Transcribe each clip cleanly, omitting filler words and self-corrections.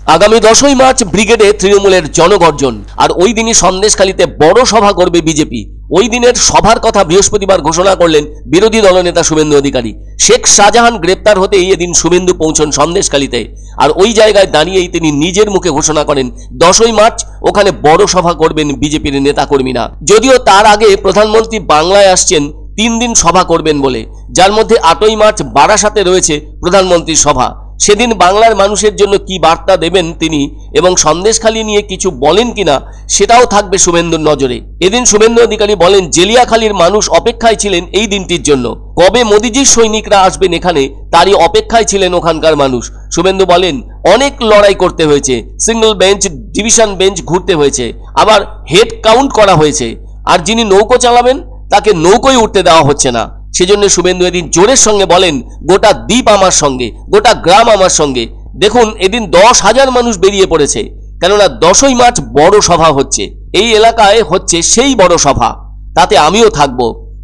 আগামী 10ই মার্চ ব্রিগেডে তৃণমূলের জনগর্জন, আর ওই দিনই সন্দেশখালীতে বড় সভা করবে বিজেপি। ওই দিনের সভার কথা বৃহস্পতিবার ঘোষণা করলেন বিরোধী দলনেতা শুভেন্দু অধিকারী। শেখ শাহজাহান গ্রেপ্তার হতেই এদিন শুভেন্দু পৌঁছন সন্দেশখালীতে, আর ওই জায়গায় দাঁড়িয়েই তিনি নিজের মুখে ঘোষণা করেন 10ই মার্চ ওখানে বড় সভা করবেন বিজেপির নেতাকর্মীরা। যদিও তার আগে প্রধানমন্ত্রী বাংলায় আসছেন 3 দিন সভা করবেন বলে, যার মধ্যে 8ই মার্চ বারাসাতে রয়েছে প্রধানমন্ত্রীর সভা। সেদিন বাংলার মানুষের জন্য কি বার্তা দেবেন তিনি এবং সন্দেশখালী নিয়ে কিছু বলেন কিনা সেটাও থাকবে শুভেন্দুর নজরে। এদিন শুভেন্দু অধিকারী বলেন, জেলিয়াখালীর মানুষ অপেক্ষায় ছিলেন এই দিনটির জন্য। কবে মোদিজির সৈনিকরা আসবেন এখানে তারই অপেক্ষায় ছিলেন ওখানকার মানুষ। শুভেন্দু বলেন, অনেক লড়াই করতে হয়েছে, সিঙ্গল বেঞ্চ, ডিভিশন বেঞ্চ ঘুরতে হয়েছে, আবার হেড কাউন্ট করা হয়েছে, আর যিনি নৌকো চালাবেন তাকে নৌকোয় উঠতে দেওয়া হচ্ছে না। সেজন্য শুভেন্দু এদিন জোরের সঙ্গে বলেন, গোটা দ্বীপ আমার সঙ্গে, গোটা গ্রাম আমার সঙ্গে। দেখুন, এদিন 10,000 মানুষ বেরিয়ে পড়েছে, কেননা 10ই মার্চ বড় সভা হচ্ছে। এই এলাকায় হচ্ছে সেই বড় সভা, তাতে আমিও থাকব।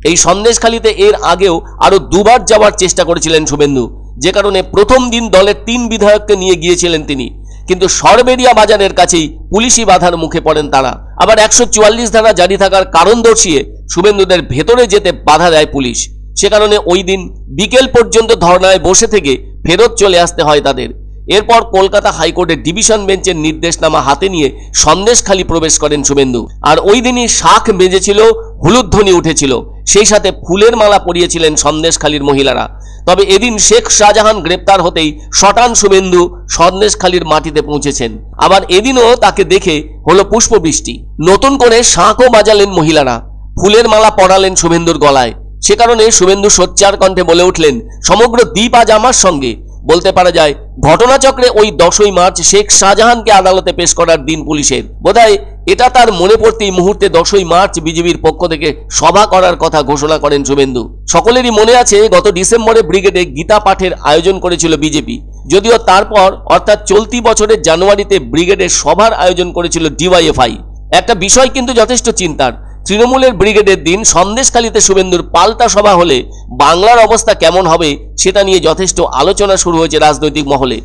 এই সন্দেশখালীতে এর আগেও আরো 2 বার যাওয়ার চেষ্টা করেছিলেন শুভেন্দু, যে কারণে প্রথম দিন দলের 3 বিধায়ককে নিয়ে গিয়েছিলেন তিনি, কিন্তু সরবেরিয়া বাজারের কাছেই পুলিশি বাধার মুখে পড়েন তারা। আবার 144 ধারা জারি থাকার কারণ দর্শিয়ে শুভেন্দুদের ভেতরে যেতে বাধা দেয় পুলিশ। সে কারণে ওই দিন বিকেল পর্যন্ত ধর্নায় বসে থেকে ফেরত চলে আসতে হয় তাদের। এরপর কলকাতা হাইকোর্টের ডিভিশন বেঞ্চের নির্দেশনামা হাতে নিয়ে সন্দেশখালী প্রবেশ করেন শুভেন্দু। আর ওই দিনই শাঁখ বেজেছিল, হুলুধ্বনি উঠেছিল, সেই সাথে ফুলের মালা পরিয়েছিলেন সন্দেশখালীর মহিলারা। তবে এদিন শেখ শাহজাহান গ্রেপ্তার হতেই শটান শুভেন্দু সন্দেশখালীর মাটিতে পৌঁছেছেন। আবার এদিনও তাকে দেখে হলো পুষ্পবৃষ্টি। নতুন করে শাঁখও বাজালেন মহিলারা, ফুলের মালা পরালেন শুভেন্দুর গলায়। সে কারণে শুভেন্দু সোচ্চার কণ্ঠে বলে উঠলেন, সমগ্র দ্বীপ আজ আমার সঙ্গে। বলতে পারা যায় ঘটনাচক্রে ওই 10ই মার্চ শেখ শাহজাহানকে আদালতে পেশ করার দিন পুলিশের। বোধহয় এটা তার মনে পড়তেই মুহূর্তে 10ই মার্চ বিজেপির পক্ষ থেকে সভা করার কথা ঘোষণা করেন শুভেন্দু। সকলেরই মনে আছে গত ডিসেম্বরে ব্রিগেডে গীতা পাঠের আয়োজন করেছিল বিজেপি। যদিও তারপর অর্থাৎ চলতি বছরের জানুয়ারিতে ব্রিগেডের সভার আয়োজন করেছিল ডিওয়াইএফআই। একটা বিষয় কিন্তু যথেষ্ট চিন্তার, তৃণমূলের ব্রিগেডের দিন সন্দেশখালীতে শুভেন্দুর পাল্টা সভা হলে বাংলার অবস্থা কেমন হবে সেটা নিয়ে যথেষ্ট আলোচনা শুরু হয়েছে রাজনৈতিক মহলে।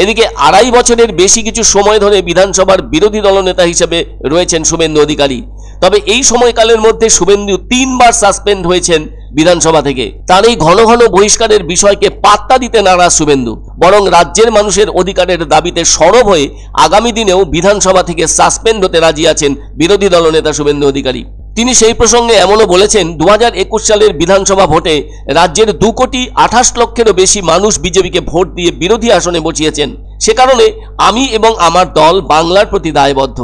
এদিকে 2.5 বছরের বেশি কিছু সময় ধরে বিধানসভার বিরোধী দলনেতা হিসেবে রয়েছেন শুভেন্দু অধিকারী। তবে এই সময়কালের মধ্যে শুভেন্দু 3 বার সাসপেন্ড হয়েছেন বিধানসভা থেকে। তার এই ঘন ঘন বহিষ্কারের বিষয়কে পাত্তা দিতে নারাজ শুভেন্দু, বরং রাজ্যের মানুষের অধিকারের দাবিতে সরব হয়ে আগামী দিনেও বিধানসভা থেকে সাসপেন্ড হতে রাজি আছেন বিরোধী দলনেতা শুভেন্দু অধিকারী। তিনি সেই প্রসঙ্গে এমনও বলেছেন, 2021 সালের বিধানসভা ভোটে রাজ্যের 2,28,00,000-এরও বেশি মানুষ বিজেপিকে ভোট দিয়ে বিরোধী আসনে বসিয়েছেন। সে কারণে আমি এবং আমার দল বাংলার প্রতি দায়বদ্ধ।